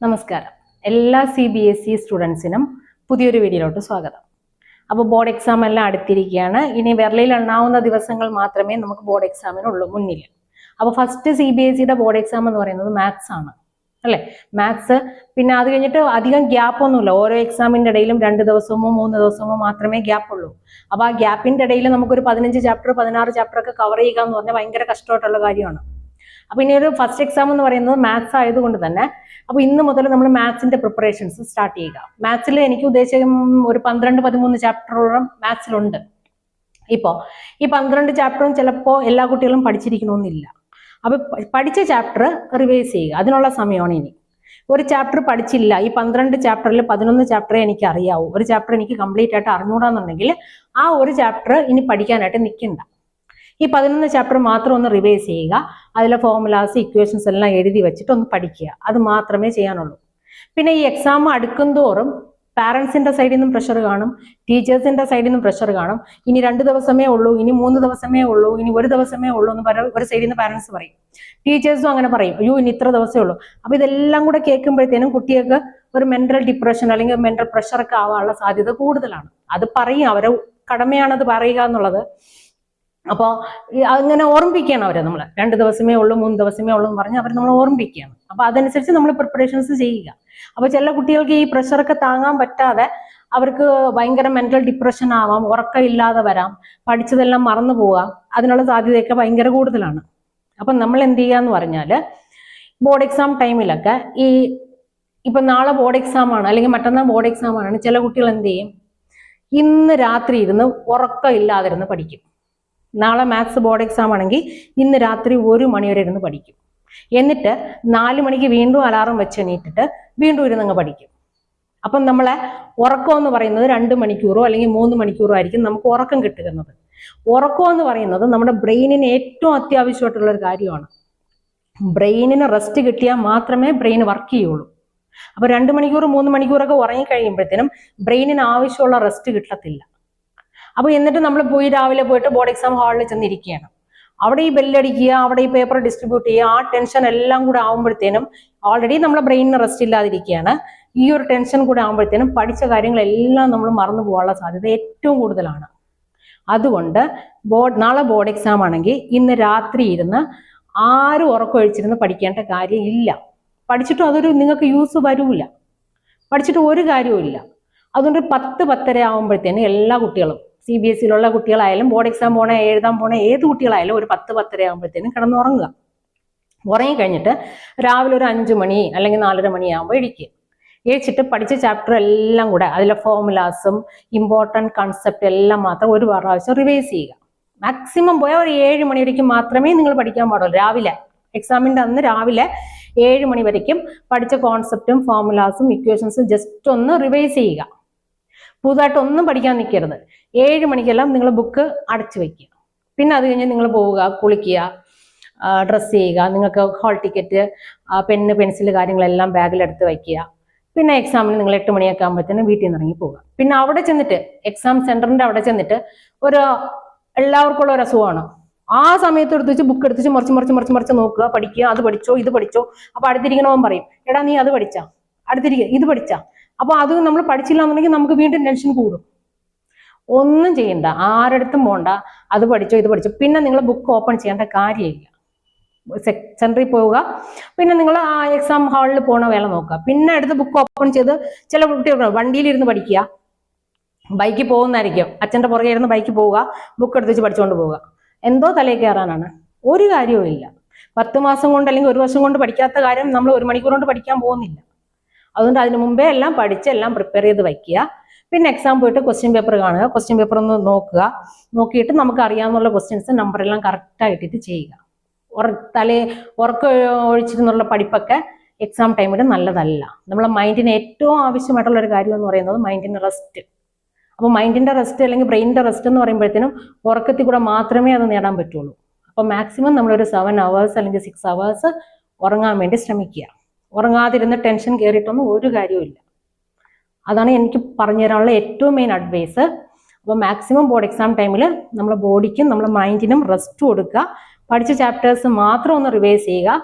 നമസ്കാരം. എല്ലാ CBSE സ്റ്റുഡൻസിനും പുതിയൊരു വീഡിയോയിലോട്ട് സ്വാഗതം. അപ്പോൾ ബോർഡ് എക്സാം എല്ലാം അടുത്തിരിക്കുകയാണ്. ഇനി വിരലിൽ എണ്ണാവുന്ന ദിവസങ്ങൾ മാത്രമേ നമുക്ക് ബോർഡ് എക്സാമിനുള്ളൂ മുന്നിൽ. അപ്പോൾ ഫസ്റ്റ് CBSEയുടെ ബോർഡ് എക്സാം എന്ന് പറയുന്നത് മാത്സ് ആണ് അല്ലേ? മാത്സ്. പിന്നെ അത് കഴിഞ്ഞിട്ട് അധികം ഗ്യാപ്പ് ഒന്നുമില്ല. ഓരോ എക്സാമിൻ്റെ ഇടയിലും 2 ദിവസമോ 3 ദിവസമോ മാത്രമേ ഗ്യാപ്പ് ഉള്ളൂ. അപ്പോൾ ആ ഗ്യാപ്പിൻ്റെ ഇടയിൽ നമുക്കൊരു 15 ചാപ്റ്റർ 16 ചാപ്റ്റർ ഒക്കെ കവർ ചെയ്യുക എന്ന് പറഞ്ഞാൽ ഭയങ്കര കഷ്ടമായിട്ടുള്ള കാര്യമാണ്. അപ്പോൾ ഇനി ഒരു ഫസ്റ്റ് എക്സാം എന്ന് പറയുന്നത് മാത്സ് ആയതുകൊണ്ട് തന്നെ അപ്പോൾ ഇന്ന് മുതൽ നമ്മൾ മാത്സിന്റെ പ്രിപ്പറേഷൻസ് സ്റ്റാർട്ട് ചെയ്യുക. മാത്സിൽ എനിക്ക് ഉദ്ദേശിക്കും ഒരു 12-13 ചാപ്റ്ററോളം മാത്സിലുണ്ട്. ഇപ്പോൾ ഈ 12 ചാപ്റ്ററും ചിലപ്പോൾ എല്ലാ കുട്ടികളും പഠിച്ചിരിക്കണമെന്നില്ല. അപ്പോൾ പഠിച്ച ചാപ്റ്റർ റിവൈസ് ചെയ്യുക, അതിനുള്ള സമയമാണ് ഇനി. ഒരു ചാപ്റ്റർ പഠിച്ചില്ല, ഈ 12 ചാപ്റ്ററിൽ 11 ചാപ്റ്ററേ എനിക്ക് അറിയാവൂ, ഒരു ചാപ്റ്റർ എനിക്ക് കംപ്ലീറ്റ് ആയിട്ട് അറിഞ്ഞൂടാന്നുണ്ടെങ്കിൽ ആ ഒരു ചാപ്റ്റർ ഇനി പഠിക്കാനായിട്ട് നിൽക്കണ്ട. ഈ 11 ചാപ്റ്റർ മാത്രം ഒന്ന് റിവൈസ് ചെയ്യുക, അതിലെ ഫോർമുലാസ് ഇക്വേഷൻസ് എല്ലാം എഴുതി വെച്ചിട്ട് ഒന്ന് പഠിക്കുക, അത് മാത്രമേ ചെയ്യാനുള്ളൂ. പിന്നെ ഈ എക്സാം അടുക്കുന്തോറും പാരൻസിന്റെ സൈഡിൽ നിന്നും പ്രഷർ കാണും, ടീച്ചേഴ്സിന്റെ സൈഡിൽ നിന്നും പ്രഷർ കാണും. ഇനി 2 ദിവസമേ ഉള്ളൂ, ഇനി 3 ദിവസമേ ഉള്ളൂ, ഇനി 1 ദിവസമേ ഉള്ളൂ എന്ന് ഒരു സൈഡിൽ നിന്ന് പാരൻസ് പറയും. ടീച്ചേഴ്സും അങ്ങനെ പറയും, അയ്യോ ഇനി ഇത്ര ദിവസമേ ഉള്ളൂ. അപ്പൊ ഇതെല്ലാം കൂടെ കേൾക്കുമ്പോഴത്തേനും കുട്ടികൾക്ക് ഒരു മെന്റൽ ഡിപ്രഷൻ അല്ലെങ്കിൽ മെന്റൽ പ്രഷറൊക്കെ ആവാനുള്ള സാധ്യത കൂടുതലാണ്. അത് പറയും, അവരെ കടമയാണത് പറയുക എന്നുള്ളത്. അപ്പോൾ അങ്ങനെ ഓർമ്മിപ്പിക്കുകയാണ് അവരെ. നമ്മൾ 2 ദിവസമേ ഉള്ളൂ 3 ദിവസമേ ഉള്ളൂ എന്ന് പറഞ്ഞ് അവർ നമ്മൾ ഓർമ്മിപ്പിക്കുകയാണ്. അപ്പൊ അതനുസരിച്ച് നമ്മൾ പ്രിപ്പറേഷൻസ് ചെയ്യുക. അപ്പൊ ചില കുട്ടികൾക്ക് ഈ പ്രഷറൊക്കെ താങ്ങാൻ പറ്റാതെ അവർക്ക് ഭയങ്കര മെന്റൽ ഡിപ്രഷൻ ആവാം, ഉറക്കം ഇല്ലാതെ വരാം, പഠിച്ചതെല്ലാം മറന്നു പോവാം, അതിനുള്ള സാധ്യതയൊക്കെ ഭയങ്കര കൂടുതലാണ്. അപ്പൊ നമ്മൾ എന്ത് ചെയ്യുക എന്ന് പറഞ്ഞാല് ബോർഡ് എക്സാം ടൈമിലൊക്കെ ഇപ്പൊ നാളെ ബോർഡ് എക്സാം ആണ് അല്ലെങ്കിൽ മറ്റന്നാൾ ബോർഡ് എക്സാം ആണ്, ചില കുട്ടികൾ എന്ത് ചെയ്യും, ഇന്ന് രാത്രി ഇരുന്ന് ഉറക്കം ഇല്ലാതിരുന്ന് പഠിക്കും. നാളെ മാത്സ് ബോർഡ് എക്സാം ആണെങ്കിൽ ഇന്ന് രാത്രി 1 മണി വരെ ഇരുന്ന് പഠിക്കും. എന്നിട്ട് 4 മണിക്ക് വീണ്ടും അലാറം വെച്ച് എണീറ്റിട്ട് വീണ്ടും ഇരുന്നങ്ങ് പഠിക്കും. അപ്പം നമ്മളെ ഉറക്കം എന്ന് പറയുന്നത് 2 മണിക്കൂറോ അല്ലെങ്കിൽ 3 മണിക്കൂറോ ആയിരിക്കും നമുക്ക് ഉറക്കം കിട്ടുന്നത്. ഉറക്കം എന്ന് പറയുന്നത് നമ്മുടെ ബ്രെയിനിന് ഏറ്റവും അത്യാവശ്യമായിട്ടുള്ള ഒരു കാര്യമാണ്. ബ്രെയിനിന് റെസ്റ്റ് കിട്ടിയാൽ മാത്രമേ ബ്രെയിൻ വർക്ക് ചെയ്യുള്ളൂ. അപ്പൊ 2 മണിക്കൂർ 3 മണിക്കൂറൊക്കെ ഉറങ്ങി കഴിയുമ്പോഴത്തേനും ബ്രെയിനിന് ആവശ്യമുള്ള റെസ്റ്റ് കിട്ടത്തില്ല. അപ്പൊ എന്നിട്ട് നമ്മൾ രാവിലെ പോയിട്ട് ബോർഡ് എക്സാം ഹാളിൽ ചെന്നിരിക്കുകയാണ്. അവിടെ ഈ ബെല്ലടിക്കുക, അവിടെ ഈ പേപ്പർ ഡിസ്ട്രിബ്യൂട്ട് ചെയ്യുക, ആ ടെൻഷൻ എല്ലാം കൂടെ ആകുമ്പോഴത്തേനും ഓൾറെഡി നമ്മളെ ബ്രെയിനിന് റെസ്റ്റ് ഇല്ലാതിരിക്കുകയാണ്. ഈ ഒരു ടെൻഷൻ കൂടെ ആകുമ്പോഴത്തേനും പഠിച്ച കാര്യങ്ങളെല്ലാം നമ്മൾ മറന്നു പോകാനുള്ള സാധ്യത ഏറ്റവും കൂടുതലാണ്. അതുകൊണ്ട് നാളെ ബോർഡ് എക്സാം ആണെങ്കിൽ ഇന്ന് രാത്രി ഇരുന്ന് ആരും ഉറക്കം ഒഴിച്ചിരുന്ന് പഠിക്കേണ്ട കാര്യമില്ല. പഠിച്ചിട്ടും അതൊരു നിങ്ങൾക്ക് യൂസ് വരൂല, പഠിച്ചിട്ട് ഒരു കാര്യവും ഇല്ല. അതുകൊണ്ട് 10-10:30 ആകുമ്പോഴത്തേനും എല്ലാ കുട്ടികളും CBSEയിലുള്ള കുട്ടികളായാലും ബോർഡ് എക്സാം എഴുതാൻ പോണ ഏത് കുട്ടികളായാലും ഒരു 10-10:30 ആകുമ്പോഴത്തേനും കിടന്നുറങ്ങുക. ഉറങ്ങിക്കഴിഞ്ഞിട്ട് രാവിലെ ഒരു 5 മണി അല്ലെങ്കിൽ 4:30 മണിയാകുമ്പോൾ എഴുച്ചിട്ട് പഠിച്ച ചാപ്റ്റർ എല്ലാം കൂടെ അതിലെ ഫോർമുലാസും ഇമ്പോർട്ടൻറ്റ് കൺസെപ്റ്റ് എല്ലാം മാത്രം ഒരു പ്രാവശ്യം റിവൈസ് ചെയ്യുക. മാക്സിമം പോയാൽ ഒരു 7 മണി വരയ്ക്കും മാത്രമേ നിങ്ങൾ പഠിക്കാൻ പാടുള്ളൂ. രാവിലെ എക്സാമിൻ്റെ അന്ന് രാവിലെ 7 മണി വരയ്ക്കും പഠിച്ച കോൺസെപ്റ്റും ഫോർമുലാസും ഇക്വേഷൻസും ജസ്റ്റ് ഒന്ന് റിവൈസ് ചെയ്യുക. പുതുതായിട്ട് ഒന്നും പഠിക്കാൻ നിൽക്കരുത്. 7 മണിക്കെല്ലാം നിങ്ങൾ ബുക്ക് അടച്ചു വയ്ക്കുക. പിന്നെ അത് കഴിഞ്ഞ് നിങ്ങൾ പോവുക, കുളിക്കുക, ഡ്രസ്സ് ചെയ്യുക, നിങ്ങൾക്ക് ഹാൾ ടിക്കറ്റ്, പെന്ന്, പെൻസിൽ കാര്യങ്ങളെല്ലാം ബാഗിലെടുത്ത് വയ്ക്കുക. പിന്നെ എക്സാമിന് നിങ്ങൾ 8 മണിയൊക്കെ ആകുമ്പോഴത്തേനും വീട്ടിൽ നിന്ന് ഇറങ്ങി പോവുക. പിന്നെ അവിടെ ചെന്നിട്ട് എക്സാം സെന്ററിന്റെ അവിടെ ചെന്നിട്ട് എല്ലാവർക്കുള്ള ഒരു അസുഖമാണ്. ആ സമയത്ത് എടുത്ത് വെച്ച് ബുക്ക് എടുത്ത് മറിച്ച് നോക്കുക, പഠിക്കുക, അത് പഠിച്ചോ ഇത് പഠിച്ചോ. അപ്പൊ അടുത്തിരിക്കണവൻ പറയും, എടാ നീ അത് പഠിച്ചാ, അടുത്തിരിക്കുക ഇത് പഠിച്ചാ. അപ്പൊ അത് നമ്മൾ പഠിച്ചില്ല എന്നുണ്ടെങ്കിൽ നമുക്ക് വീണ്ടും ടെൻഷൻ കൂടും. ഒന്നും ചെയ്യണ്ട, ആരടുത്തും പോണ്ട, അത് പഠിച്ചോ ഇത് പഠിച്ചോ. പിന്നെ നിങ്ങൾ ബുക്ക് ഓപ്പൺ ചെയ്യേണ്ട കാര്യമില്ല. സെന്ററിൽ പോവുക, പിന്നെ നിങ്ങൾ ആ എക്സാം ഹാളിൽ പോണ വേല നോക്കുക. പിന്നെ അടുത്ത് ബുക്ക് ഓപ്പൺ ചെയ്ത് ചില കുട്ടികൾ വണ്ടിയിലിരുന്ന് പഠിക്കുക, ബൈക്കിൽ പോകുന്നതായിരിക്കും, അച്ഛൻ്റെ പുറകെ ഇരുന്ന് ബൈക്കിൽ പോവുക, ബുക്ക് എടുത്ത് വെച്ച് പഠിച്ചുകൊണ്ട് പോവുക. എന്തോ തലയിൽ കയറാനാണ്, ഒരു കാര്യവും ഇല്ല. 10 മാസം കൊണ്ട് അല്ലെങ്കിൽ 1 വർഷം കൊണ്ട് പഠിക്കാത്ത കാര്യം നമ്മൾ 1 മണിക്കൂർ കൊണ്ട് പഠിക്കാൻ പോകുന്നില്ല. അതുകൊണ്ട് അതിന് മുമ്പേ എല്ലാം പഠിച്ച് എല്ലാം പ്രിപ്പയർ ചെയ്ത് വയ്ക്കുക. പിന്നെ എക്സാം പോയിട്ട് ക്വസ്റ്റ്യൻ പേപ്പർ കാണുക, ക്വസ്റ്റ്യൻ പേപ്പർ ഒന്ന് നോക്കിയിട്ട് നമുക്ക് അറിയാവുന്ന ക്വസ്റ്റ്യൻസ് നമ്പറെല്ലാം കറക്റ്റായിട്ടിട്ട് ചെയ്യുക. ഉറക്കം ഒഴിച്ചിരുന്നുള്ള പഠിപ്പൊക്കെ എക്സാം ടൈമിൽ നല്ലതല്ല. നമ്മളെ മൈൻഡിന് ഏറ്റവും ആവശ്യമായിട്ടുള്ള ഒരു കാര്യം എന്ന് പറയുന്നത് മൈൻഡിന് റെസ്റ്റ്. അപ്പോൾ മൈൻഡിന്റെ റെസ്റ്റ് അല്ലെങ്കിൽ ബ്രെയിനിന്റെ റെസ്റ്റ് എന്ന് പറയുമ്പോഴത്തേനും ഉറക്കത്തിൽ കൂടെ മാത്രമേ അത് നേടാൻ പറ്റുള്ളൂ. അപ്പോൾ മാക്സിമം നമ്മളൊരു 7 hours അല്ലെങ്കിൽ 6 hours ഉറങ്ങാൻ വേണ്ടി ശ്രമിക്കുക. ഉറങ്ങാതിരുന്ന് ടെൻഷൻ കയറിയിട്ടൊന്നും ഒരു കാര്യവുമില്ല. അതാണ് എനിക്ക് പറഞ്ഞു തരാനുള്ള ഏറ്റവും മെയിൻ അഡ്വൈസ്. അപ്പോൾ മാക്സിമം ബോർഡ് എക്സാം ടൈമിൽ നമ്മുടെ ബോഡിക്കും നമ്മുടെ മൈൻഡിനും റെസ്റ്റ് കൊടുക്കുക. പഠിച്ച ചാപ്റ്റേഴ്സ് മാത്രം ഒന്ന് റിവൈസ് ചെയ്യുക.